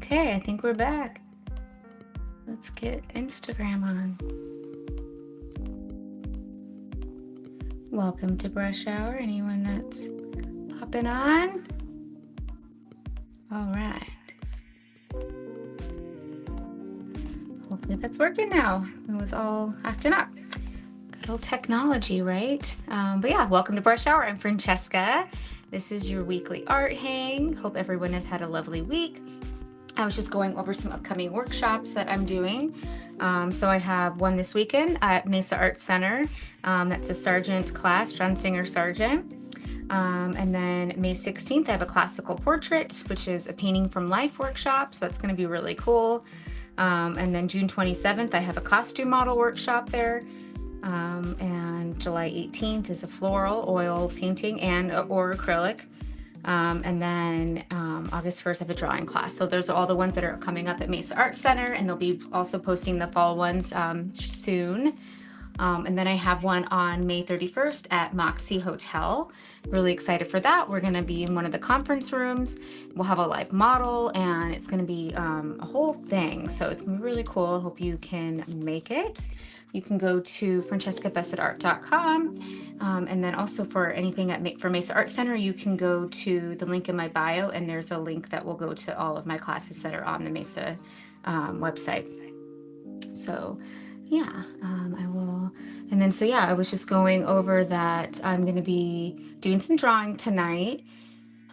Okay, I think we're back. Let's get Instagram on. Welcome to Brush Hour. Anyone that's popping on? All right. Hopefully that's working now. It was all acting up. Good old technology, right? But yeah, welcome to Brush Hour. I'm Francesca. This is your weekly art hang. Hope everyone has had a lovely week. I was just going over some upcoming workshops that I'm doing. So I have one this weekend at Mesa Art Center. That's a Sargent class, John Singer Sargent. And then May 16th, I have a classical portrait, which is a painting from life workshop. So that's going to be really cool. And then June 27th, I have a costume model workshop there. And July 18th is a floral oil painting or acrylic. And then August 1st, I have a drawing class. So those are all the ones that are coming up at Mesa Art Center, and they'll be also posting the fall ones soon. And then I have one on May 31st at Moxie Hotel. Really excited for that. We're going to be in one of the conference rooms. We'll have a live model, and it's going to be a whole thing. So it's going to be really cool. Hope you can make it. You can go to francescabessetart.com. And then also for anything for Mesa Art Center, you can go to the link in my bio, and there's a link that will go to all of my classes that are on the Mesa website. So yeah, I will. And then, so yeah, I was just going over that I'm going to be doing some drawing tonight.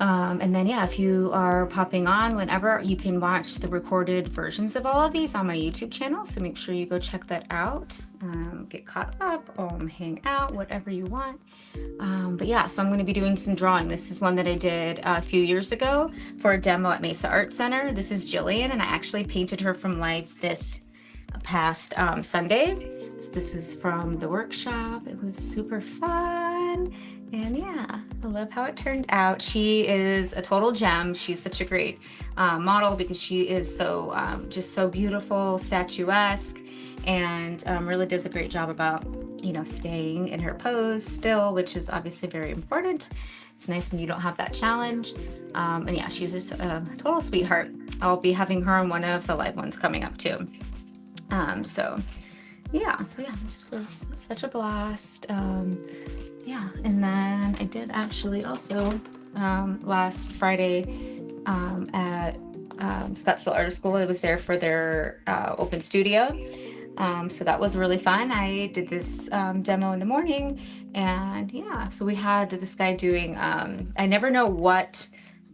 And then, yeah, if you are popping on whenever, you can watch the recorded versions of all of these on my YouTube channel. So make sure you go check that out, get caught up, hang out, whatever you want. But yeah, so I'm going to be doing some drawing. This is one that I did a few years ago for a demo at Mesa Art Center. This is Jillian, and I actually painted her from life this past Sunday. So this was from the workshop. It was super fun. And yeah, I love how it turned out. She is a total gem. She's such a great model because she is so just so beautiful, statuesque, and really does a great job about, staying in her pose still, which is obviously very important. It's nice when you don't have that challenge. And yeah, she's just a total sweetheart. I'll be having her on one of the live ones coming up too. So yeah, this was such a blast. Yeah, and then I did actually also last Friday at Scottsdale Art School. I was there for their open studio. So that was really fun. I did this demo in the morning, and yeah, so we had this guy doing, I never know what,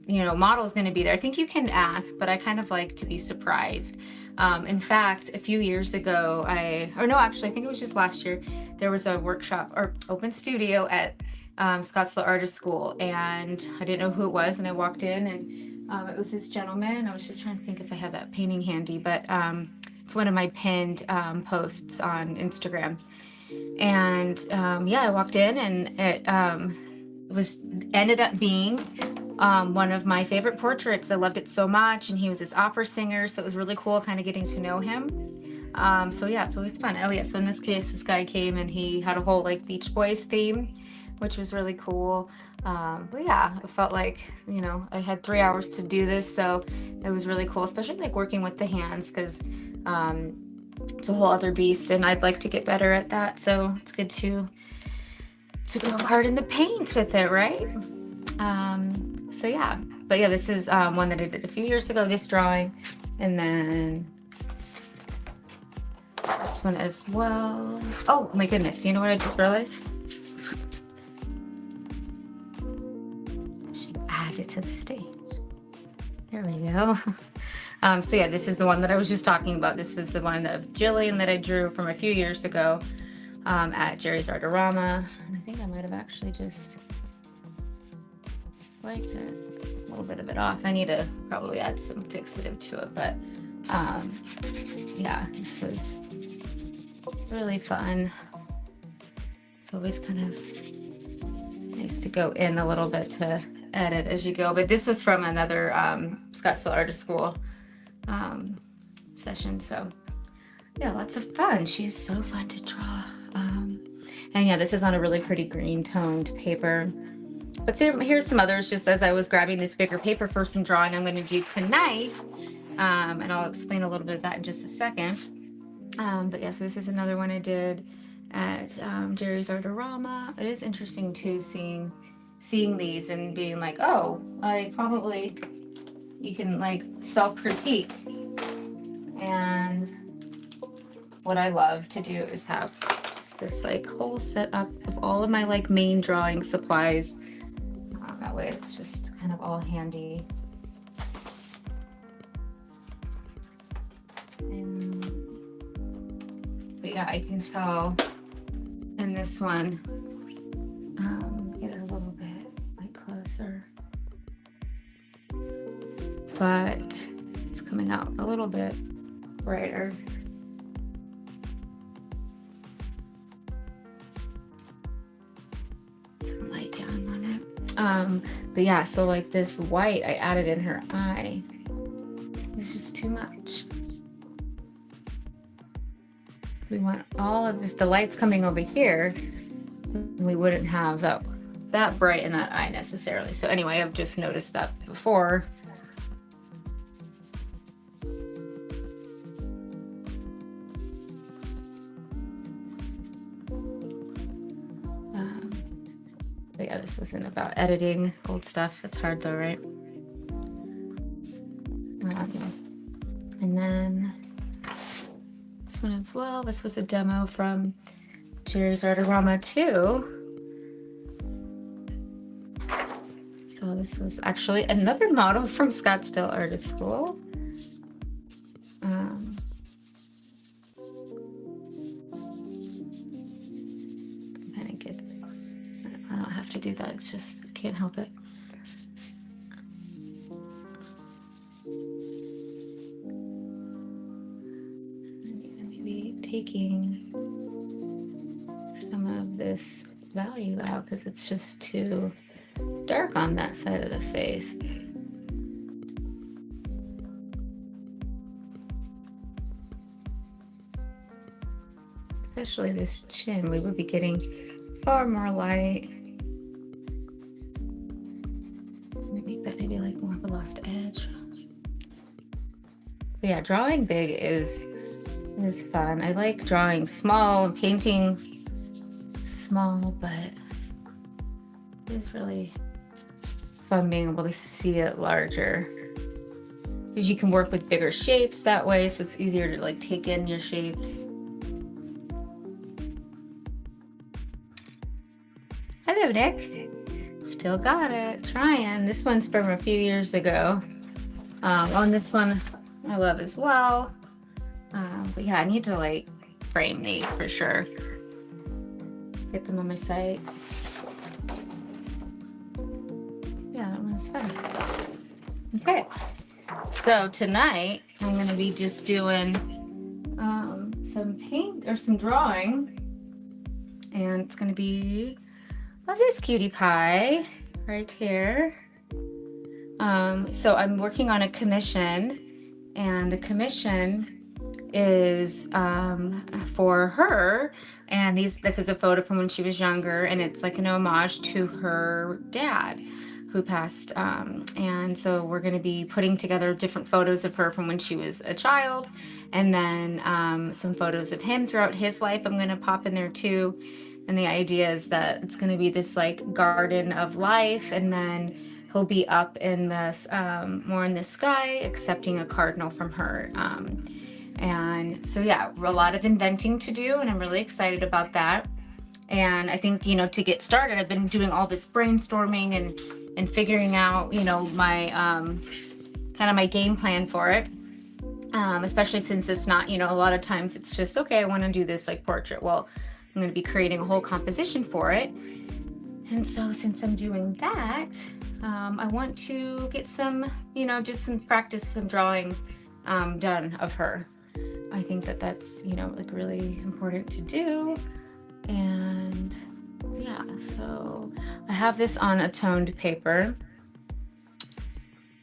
model is going to be there. I think you can ask, but I kind of like to be surprised. In fact, a few years ago, I think it was just last year, there was a workshop or open studio at Scottsdale Artist School, and I didn't know who it was, and I walked in, and it was this gentleman. I was just trying to think if I had that painting handy, but it's one of my pinned posts on Instagram. And yeah, I walked in, and it ended up being one of my favorite portraits. I loved it so much, and he was this opera singer, so it was really cool kind of getting to know him. So yeah, it's always fun. Oh yeah, so in this case, this guy came and he had a whole like Beach Boys theme, which was really cool. But yeah, it felt like, I had 3 hours to do this, so it was really cool, especially like working with the hands, because it's a whole other beast, and I'd like to get better at that. So it's good to go hard in the paint with it, right? So yeah, but yeah, this is one that I did a few years ago, this drawing, and then this one as well. Oh my goodness, you know what I just realized? I should add it to the stage. There we go. So yeah, this is the one that I was just talking about. This was the one of Jillian that I drew from a few years ago at Jerry's Artorama. And I think I might have actually just swiped it, a little bit of it off. I need to probably add some fixative to it, but yeah, this was really fun. It's always kind of nice to go in a little bit to edit as you go, but this was from another Scottsdale Artist School session. So yeah, lots of fun. She's so fun to draw. And yeah, this is on a really pretty green toned paper. But here's some others, just as I was grabbing this bigger paper for some drawing I'm going to do tonight. And I'll explain a little bit of that in just a second. But yeah, so this is another one I did at Jerry's Artorama. It is interesting too, seeing these and being like, oh, I probably, you can like self-critique. And what I love to do is have this like whole setup of all of my like main drawing supplies. That way it's just kind of all handy. But yeah, I can tell in this one, get it a little bit like closer, but it's coming out a little bit brighter. Some light down on it. But yeah, so like this white I added in her eye is just too much. So we want all of this, the lights coming over here, we wouldn't have that bright in that eye necessarily. So anyway, I've just noticed that before. But yeah, this wasn't about editing old stuff. It's hard though, right? And then this one as well. This was a demo from Jerry's Artorama too. So this was actually another model from Scottsdale Artist School. I don't have to do that. It's just, I can't help it. Maybe taking some of this value out because it's just too dark on that side of the face. Especially this chin, we would be getting far more light. Make that maybe like more of a lost edge. But yeah, drawing big is fun. I like drawing small and painting small, but it is really fun being able to see it larger. Because you can work with bigger shapes that way, so it's easier to like take in your shapes. Hello, Nick. Still got it. Trying. This one's from a few years ago. On this one, I love as well. But yeah, I need to like frame these for sure. Get them on my site. Yeah, that one's fun. Okay. So tonight I'm going to be just doing some paint or some drawing, and it's going to be of this cutie pie right here. So I'm working on a commission, and the commission is for her, and this is a photo from when she was younger, and it's like an homage to her dad who passed, and so we're going to be putting together different photos of her from when she was a child, and then some photos of him throughout his life I'm going to pop in there too. And the idea is that it's going to be this like garden of life, and then he'll be up in this more in the sky accepting a cardinal from her. And so yeah, a lot of inventing to do, and I'm really excited about that. And I think, you know, to get started, I've been doing all this brainstorming and figuring out, you know, my kind of my game plan for it. Especially since it's not, you know, a lot of times it's just, okay, I want to do this like portrait. Well, I'm going to be creating a whole composition for it. And so since I'm doing that, I want to get some, you know, just some practice, some drawing done of her. I think that that's, you know, like really important to do. And yeah, so I have this on a toned paper.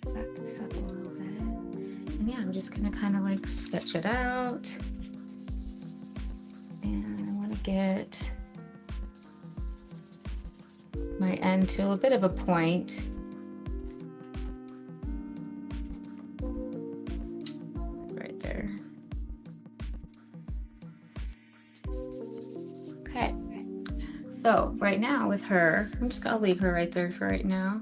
Back this up a little bit. And yeah, I'm just going to kind of like sketch it out. And I want to get my end to a bit of a point. So right now with her, I'm just gonna leave her right there for right now.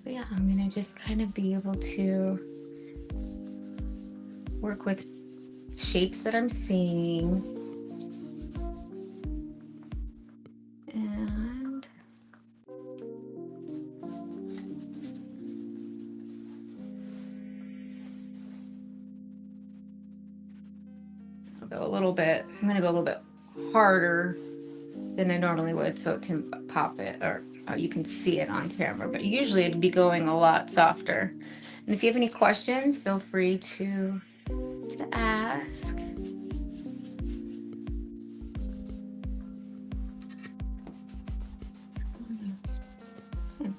So yeah, I'm gonna just kind of be able to work with shapes that I'm seeing. And I'll go a little bit, I'm gonna go a little bit harder than I normally would so it can pop it, or you can see it on camera, but usually it'd be going a lot softer. And if you have any questions, feel free to ask.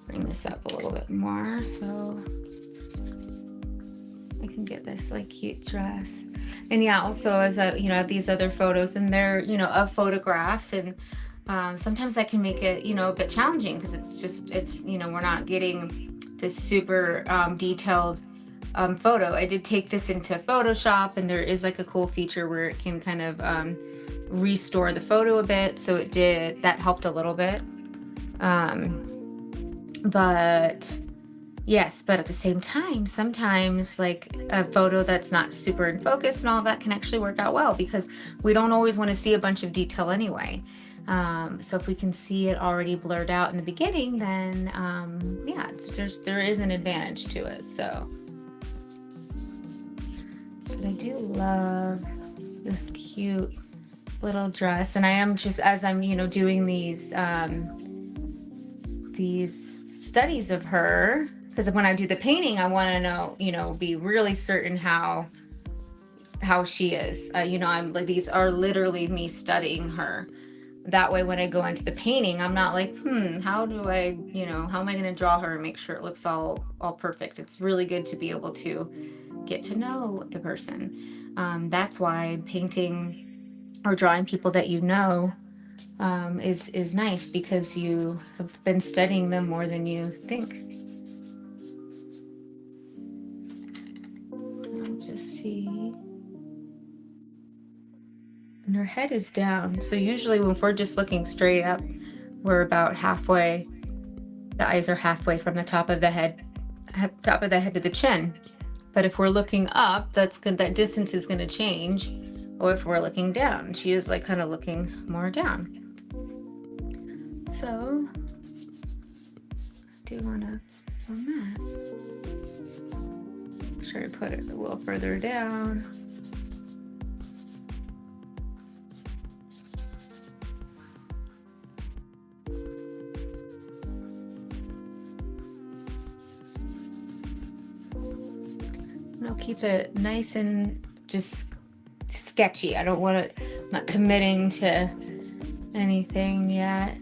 Bring this up a little bit more so I can get this like cute dress. And yeah, also as I, you know, I have these other photos and they're, you know, of photographs, and sometimes that can make it, you know, a bit challenging because it's, you know, we're not getting this super detailed photo. I did take this into Photoshop, and there is like a cool feature where it can kind of restore the photo a bit. So that helped a little bit. But yes, but at the same time, sometimes like a photo that's not super in focus and all that can actually work out well, because we don't always want to see a bunch of detail anyway. So if we can see it already blurred out in the beginning, then yeah, there is an advantage to it. So, but I do love this cute little dress, and I am just, as I'm, you know, doing these studies of her, because when I do the painting, I want to know, you know, be really certain how she is. You know, I'm like, these are literally me studying her. That way, when I go into the painting, I'm not like, how do I, you know, how am I going to draw her and make sure it looks all perfect? It's really good to be able to get to know the person. That's why painting or drawing people that you know is nice, because you have been studying them more than you think. I'll just see. And her head is down. So usually when we're just looking straight up, we're about halfway. The eyes are halfway from the top of the head to the chin. But if we're looking up, that distance is going to change. Or if we're looking down, she is like kind of looking more down. So I do want to on that. Make sure I put it a little further down. And I'll keep it nice and just sketchy. I don't want to, I'm not committing to anything yet.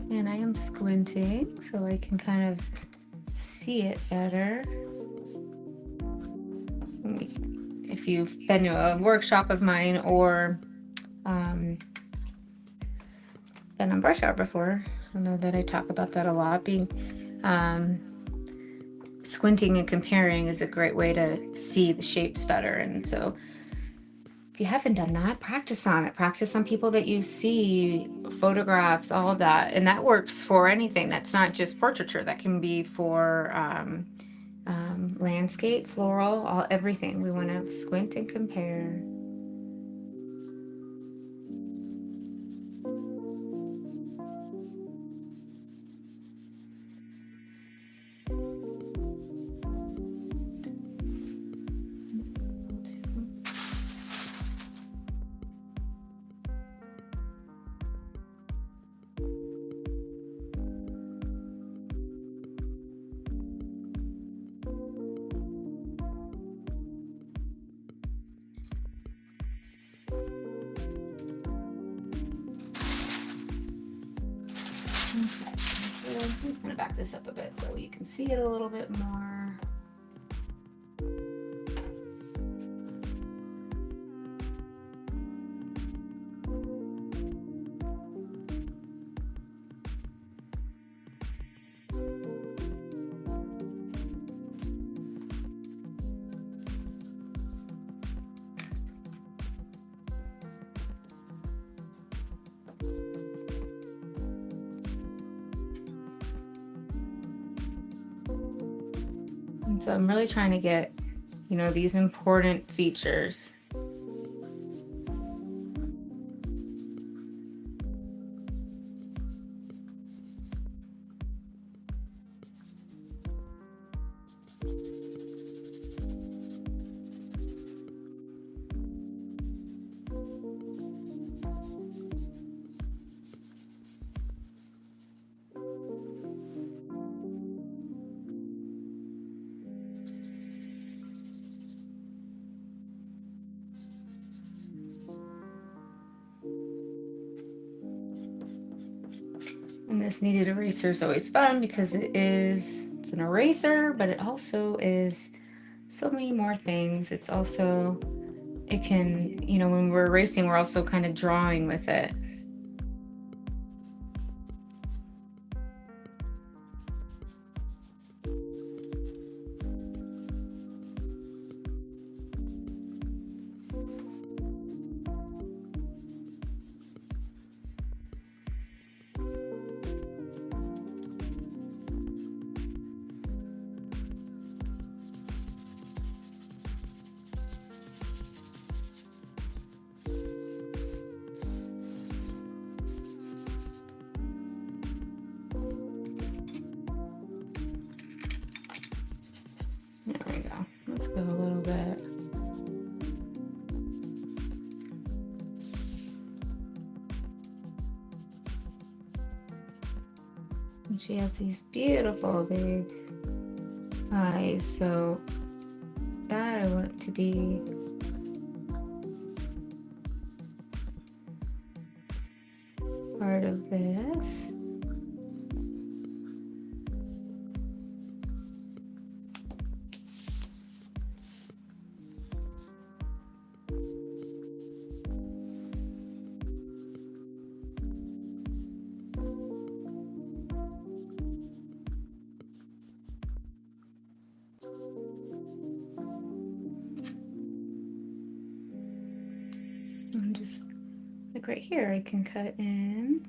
And I am squinting so I can kind of see it better. If you've been to a workshop of mine or been on brush art before, I know that I talk about that a lot. Being squinting and comparing is a great way to see the shapes better. And so if you haven't done that, practice on it. Practice on people that you see, photographs, all of that. And that works for anything. That's not just portraiture. That can be for landscape, floral, everything. We want to squint and compare. Okay, I'm just going to back this up a bit so you can see it a little bit more. And so I'm really trying to get, you know, these important features. And this kneaded eraser is always fun because it's an eraser, but it also is so many more things. It's also, it can, you know, when we're erasing, we're also kind of drawing with it. There we go. Let's go a little bit. And she has these beautiful big eyes, so that I want to be part of this. And just like right here, I can cut in.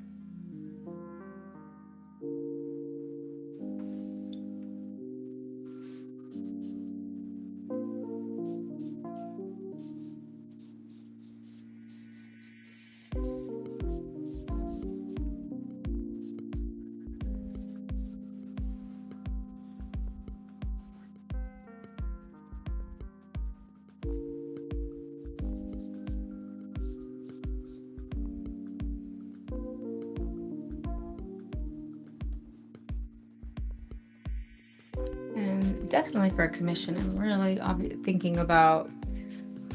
And definitely for a commission, I'm really thinking about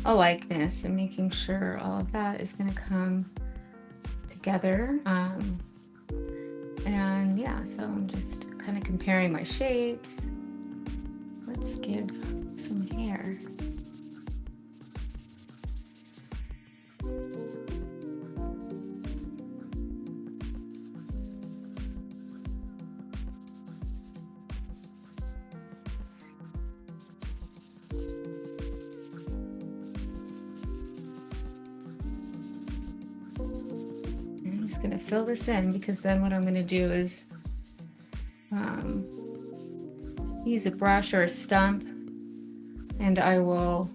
a likeness and making sure all of that is going to come together. And yeah, so I'm just kind of comparing my shapes. Let's give some hair. I'm just going to fill this in because then what I'm going to do is use a brush or a stump, and I will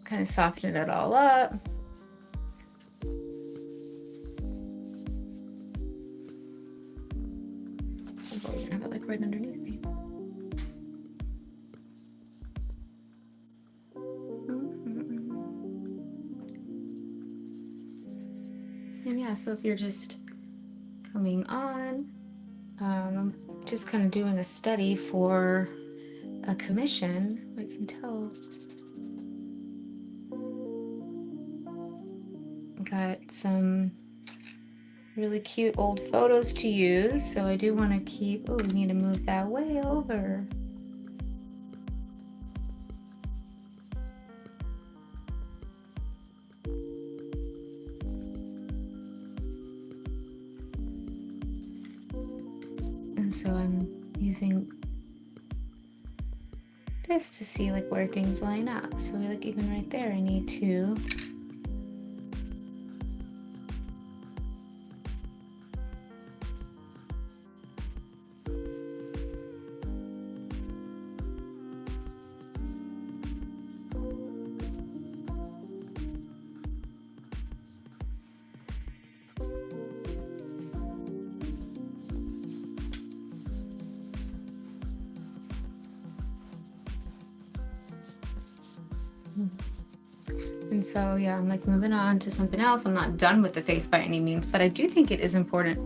kind of soften it all up. Oh, you're gonna have it like right underneath me. And yeah, so if you're just coming on, I'm just kind of doing a study for a commission. I can tell. Got some really cute old photos to use, so I do want to keep. Oh, we need to move that way over. And so I'm using this to see like where things line up. So like even right there, I need to And so, yeah, I'm like moving on to something else. I'm not done with the face by any means, but I do think it is important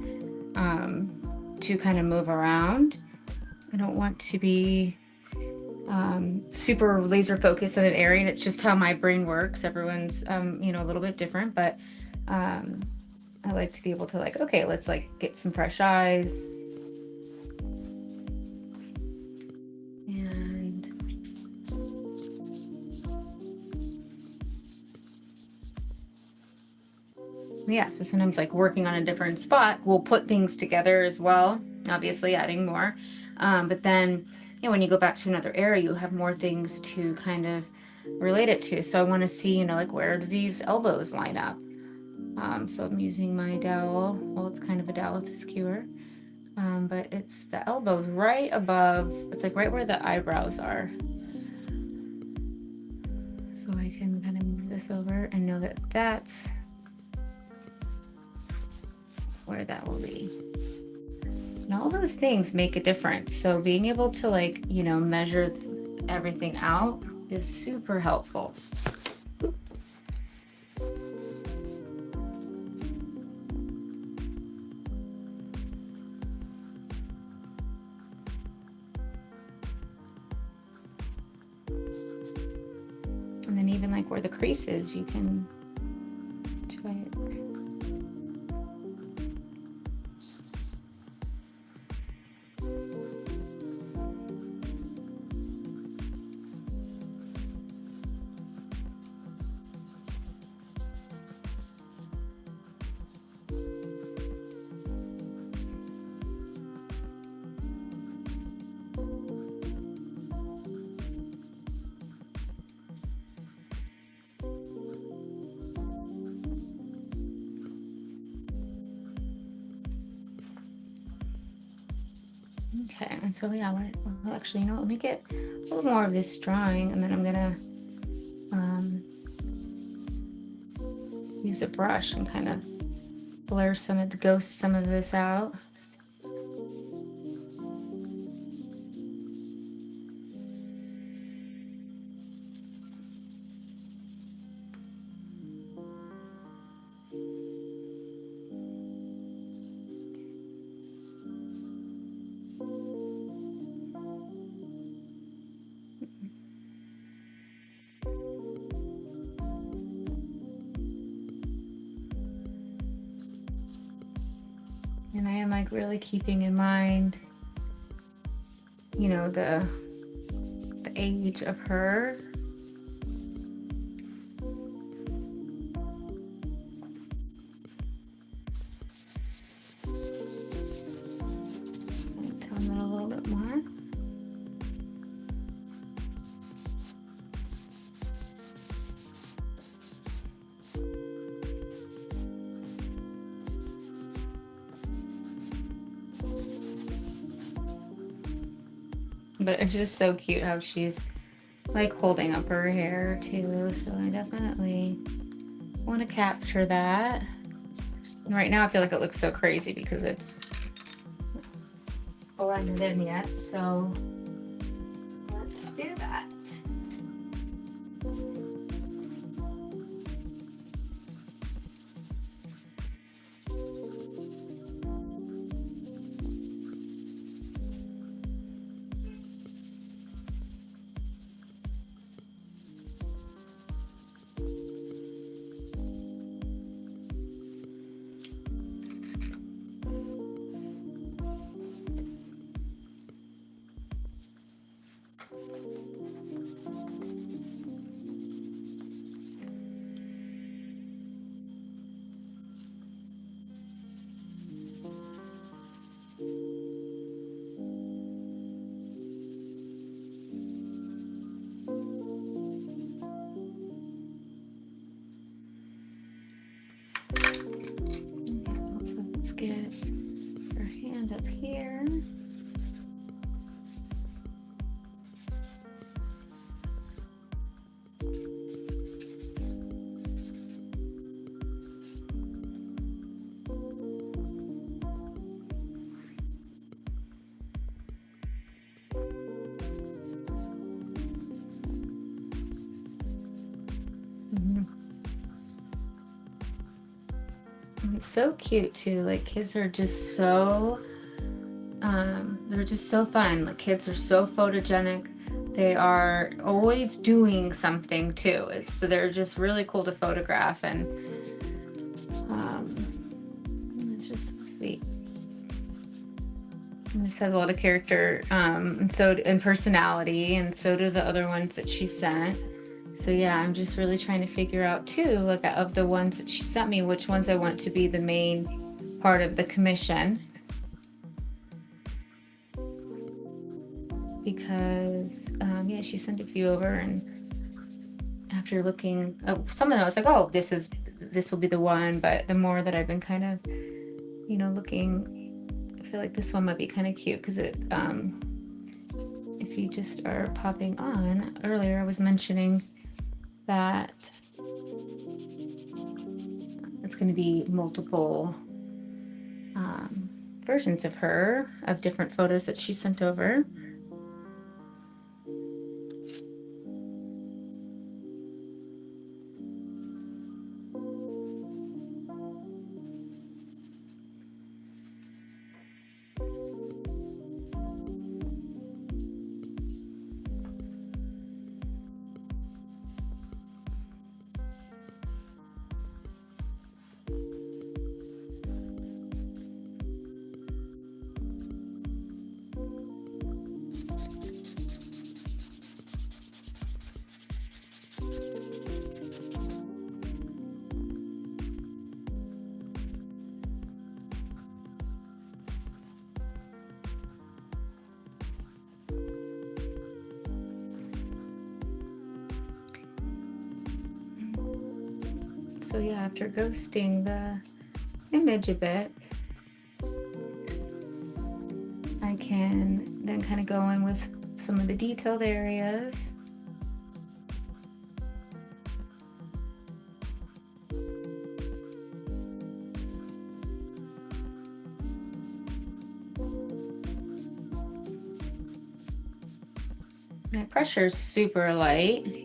to kind of move around. I don't want to be super laser focused on an area, and it's just how my brain works. Everyone's, a little bit different, but um, I like to be able to like, okay, let's like get some fresh eyes. And yeah, so sometimes like working on a different spot, we'll put things together as well, obviously adding more. But then, when you go back to another area, you have more things to kind of relate it to. So I want to see, like where do these elbows line up? So I'm using my dowel. Well, it's kind of a dowel, it's a skewer. But it's the elbows right above, it's like right where the eyebrows are. So I can kind of move this over and know that that's where that will be. And all those things make a difference. So being able to like, measure everything out is super helpful. And then even like where the crease is, you can try it. Okay, and so yeah, well, actually, let me get a little more of this drying, and then I'm gonna use a brush and kind of blur some of this out. And I am like really keeping in mind, the age of her. Tone it a little bit more. But it's just so cute how she's like holding up her hair too. So I definitely want to capture that. And right now I feel like it looks so crazy because it's blended in yet. So let's do that. It's so cute too. Like kids are just so they're just so fun. Like kids are so photogenic. They are always doing something too. So they're just really cool to photograph, and it's just so sweet. And this has a lot of character, and personality, and so do the other ones that she sent. So yeah, I'm just really trying to figure out too, like of the ones that she sent me, which ones I want to be the main part of the commission. Because yeah, she sent a few over, and after looking, some of them I was like, oh, this will be the one. But the more that I've been kind of, looking, I feel like this one might be kind of cute because it. If you just are popping on, earlier I was mentioning that it's going to be multiple versions of her, of different photos that she sent over. So yeah, after ghosting the image a bit, I can then kind of go in with some of the detailed areas. My pressure is super light.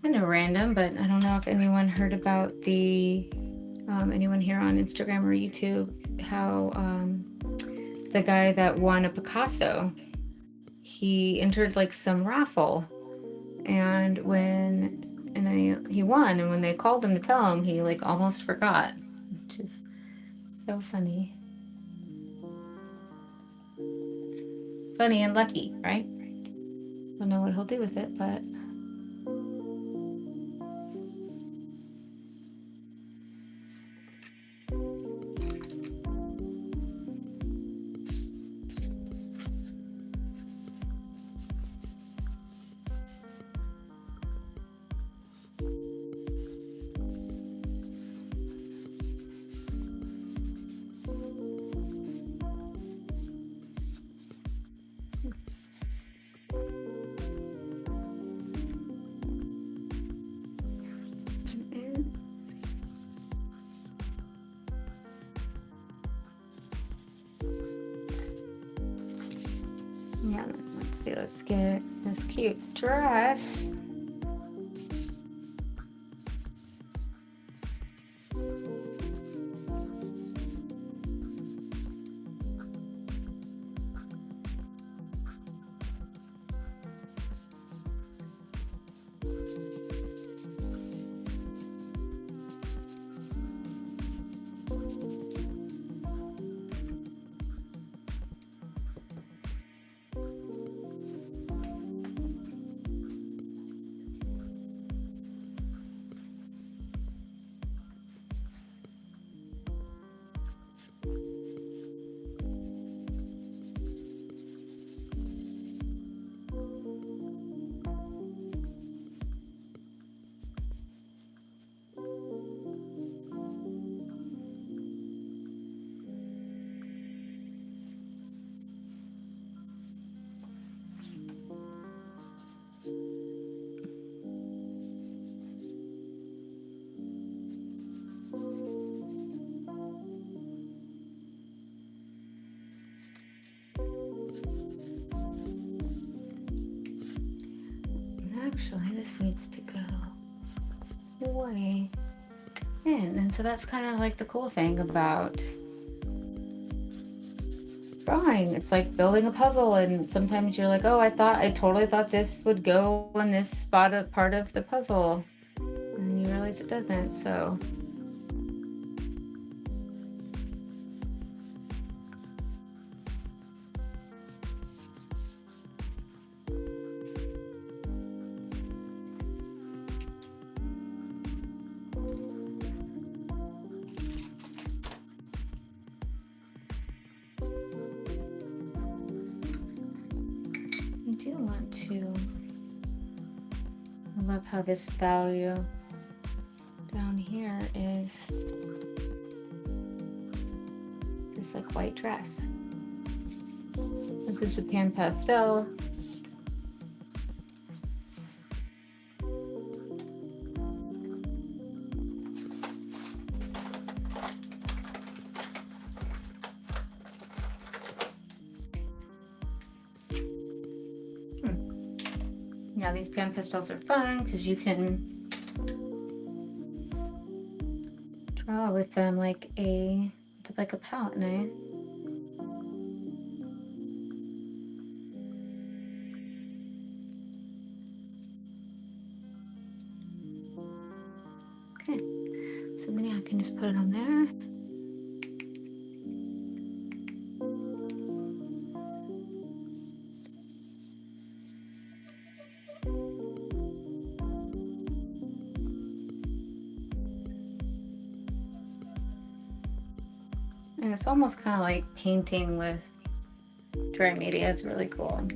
Kind of random, but I don't know if anyone heard about anyone here on Instagram or YouTube, how the guy that won a Picasso, he entered like some raffle, and he won, and when they called him to tell him, he like almost forgot, which is so funny. Funny and lucky, right? Don't know what he'll do with it, but yeah, let's see, let's get this cute dress. needs to go away. And so that's kind of like the cool thing about drawing. It's like building a puzzle, and sometimes you're like, oh, I totally thought this would go in this spot of part of the puzzle, and you realize it doesn't. So I do want to, I love how this value down here is this like white dress. This is a pan pastel. Yeah, these pan pastels are fun because you can draw with them like a palette knife. Okay, so then I can just put it on there. And it's almost kind of like painting with dry media. It's really cool.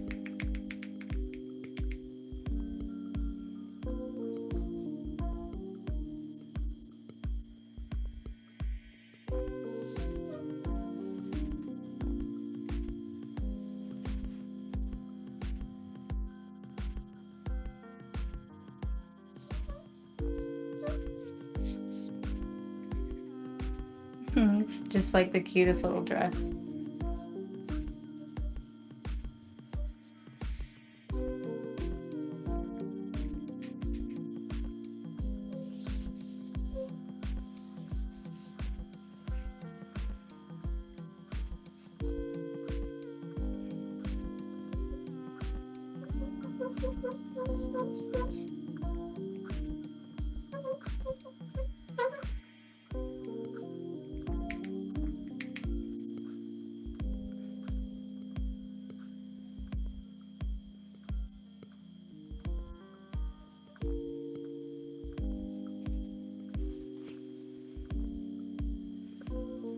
It's just like the cutest little dress.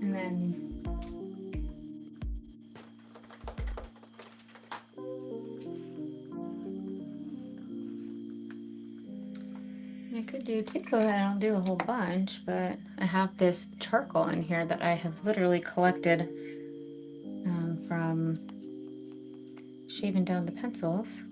And then I could do too, I don't do a whole bunch, but I have this charcoal in here that I have literally collected from shaving down the pencils.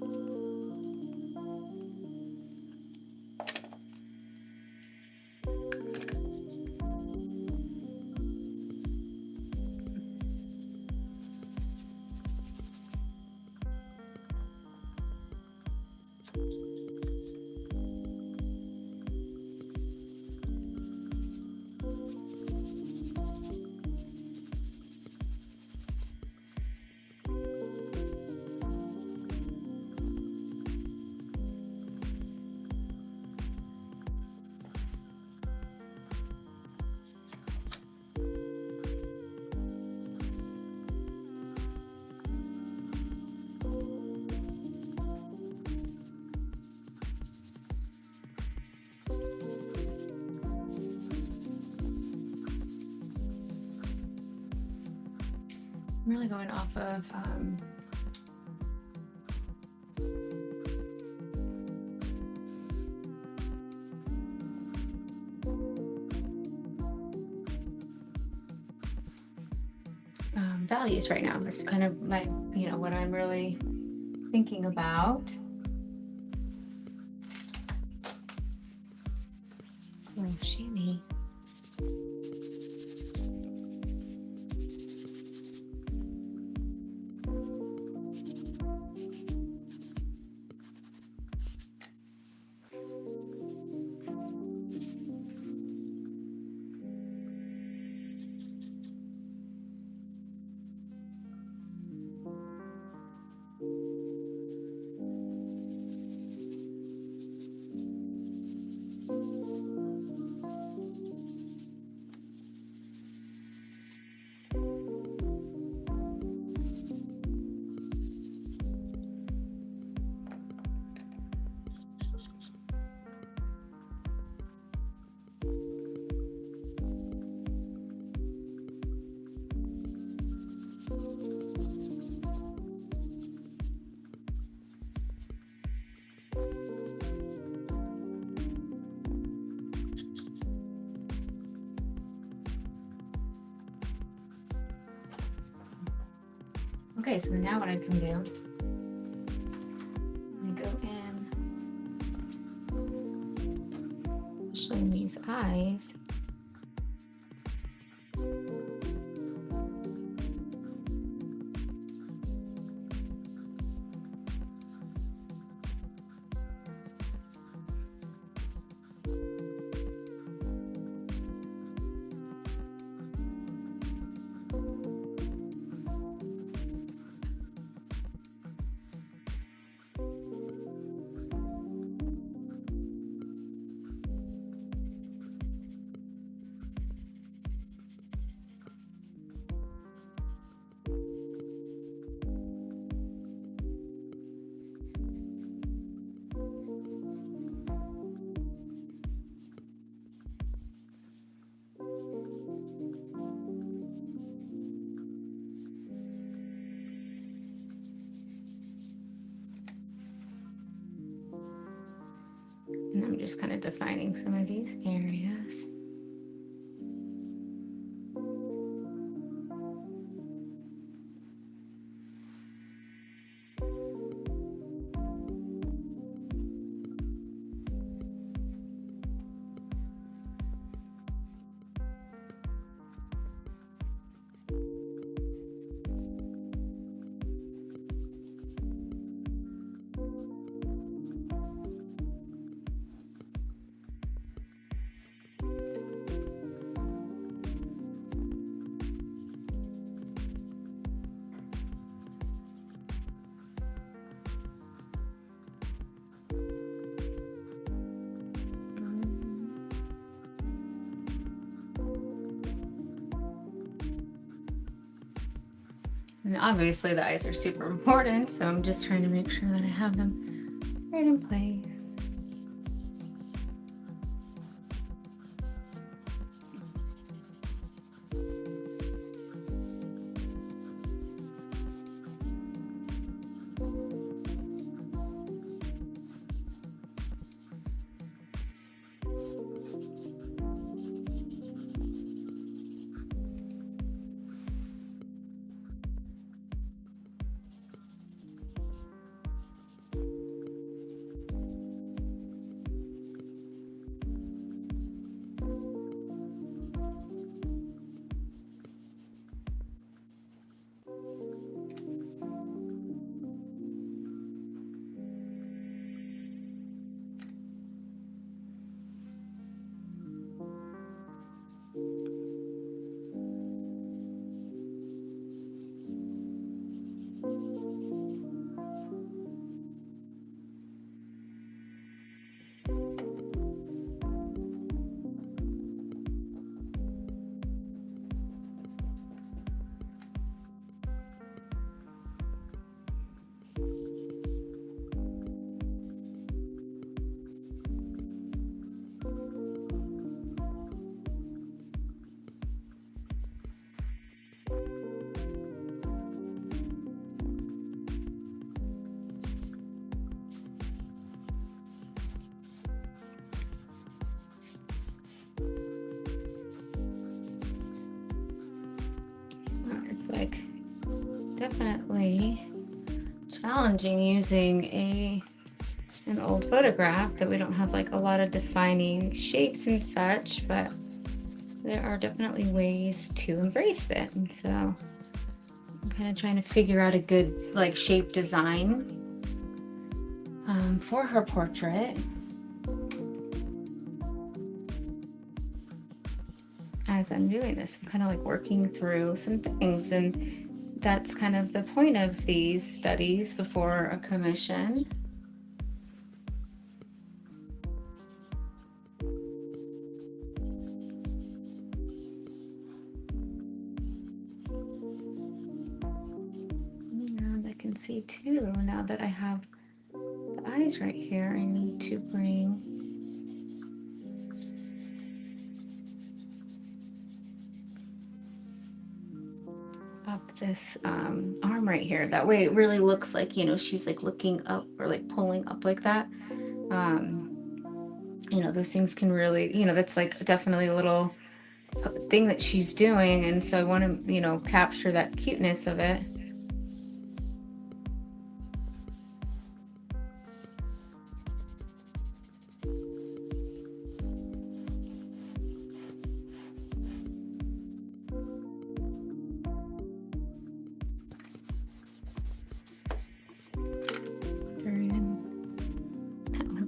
I'm really going off of values right now. It's kind of my, what I'm really thinking about. So shimmy. Okay, so now what I can do, I'm gonna go in, especially in these eyes. And I'm just kind of defining some of these areas. And obviously the eyes are super important, so I'm just trying to make sure that I have them right in place. It's like definitely challenging using an old photograph that we don't have like a lot of defining shapes and such, but there are definitely ways to embrace it. And so I'm kind of trying to figure out a good like shape design for her portrait. As I'm doing this, I'm kind of like working through some things, and that's kind of the point of these studies before a commission. And I can see too, now that I have the eyes right here, I need to bring up this arm right here. That way it really looks like, you know, she's like looking up or like pulling up like that. You know, those things can really, you know, that's like definitely a little thing that she's doing. And so I want to, you know, capture that cuteness of it.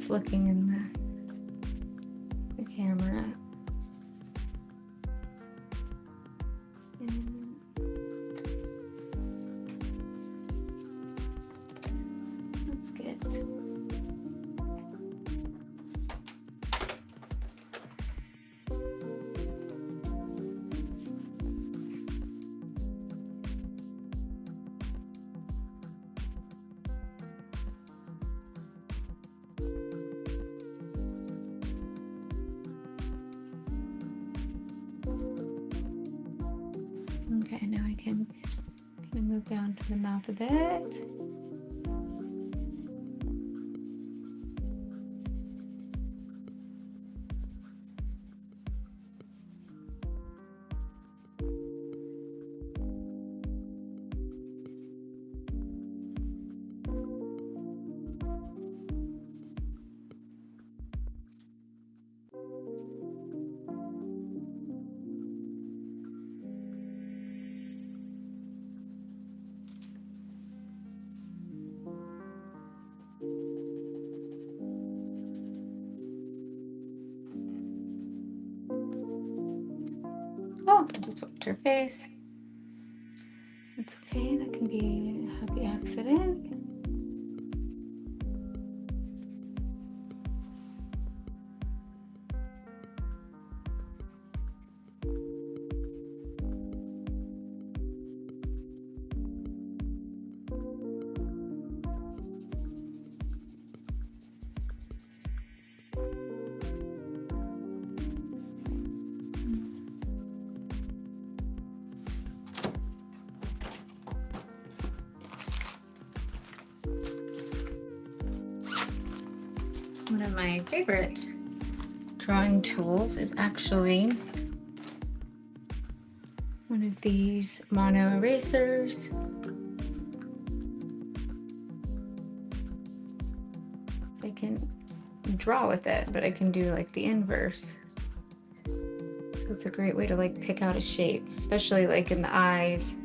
it's looking in the camera. And that's good. Okay, now I can kind of move down to the mouth a bit. Oh, I just wiped her face. That's okay, that can be a happy accident. One of my favorite drawing tools is actually one of these mono erasers. I can draw with it, but I can do like the inverse. So it's a great way to like pick out a shape, especially like in the eyes.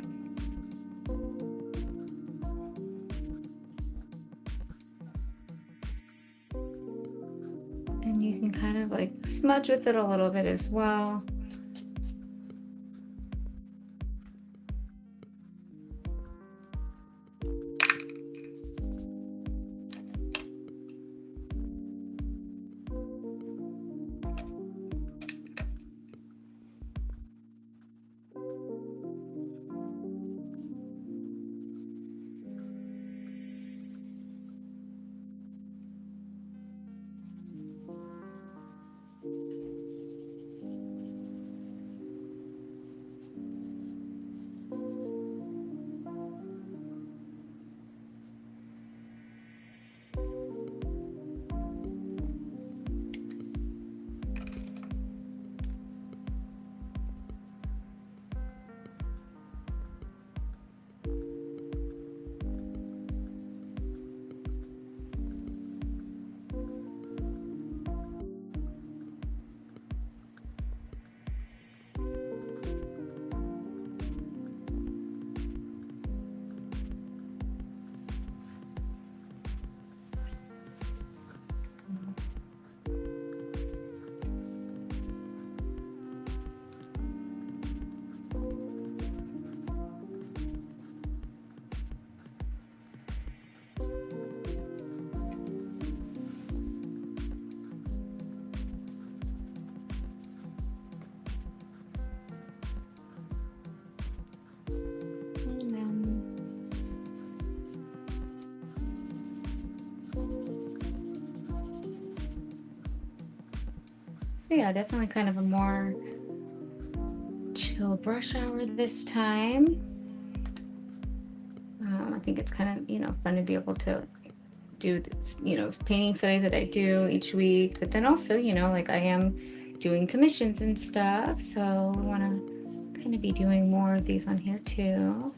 And you can kind of like smudge with it a little bit as well. So yeah, definitely kind of a more chill brush hour this time. I think it's kind of, fun to be able to do this, painting studies that I do each week, but then also, like I am doing commissions and stuff. So I want to kind of be doing more of these on here too.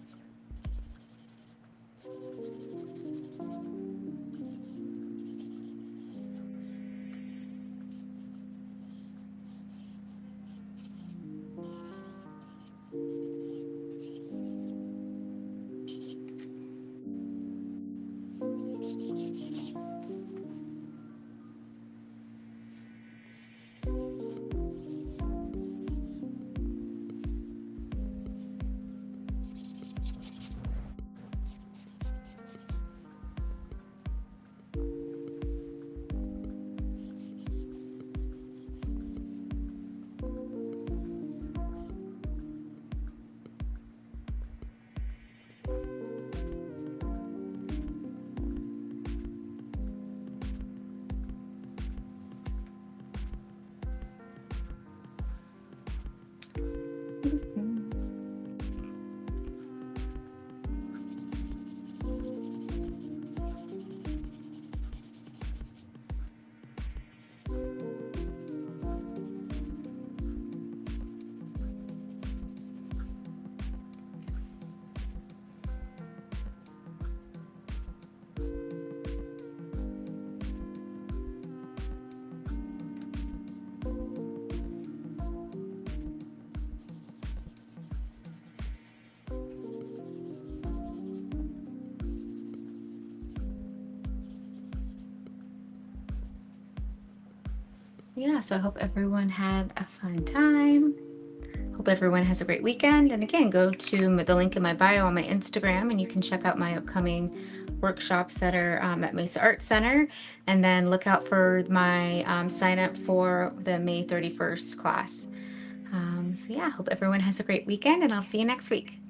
Yeah, so I hope everyone had a fun time. Hope everyone has a great weekend. And again, go to the link in my bio on my Instagram and you can check out my upcoming workshops that are at Mesa Art Center. And then look out for my sign up for the May 31st class. So yeah, hope everyone has a great weekend and I'll see you next week.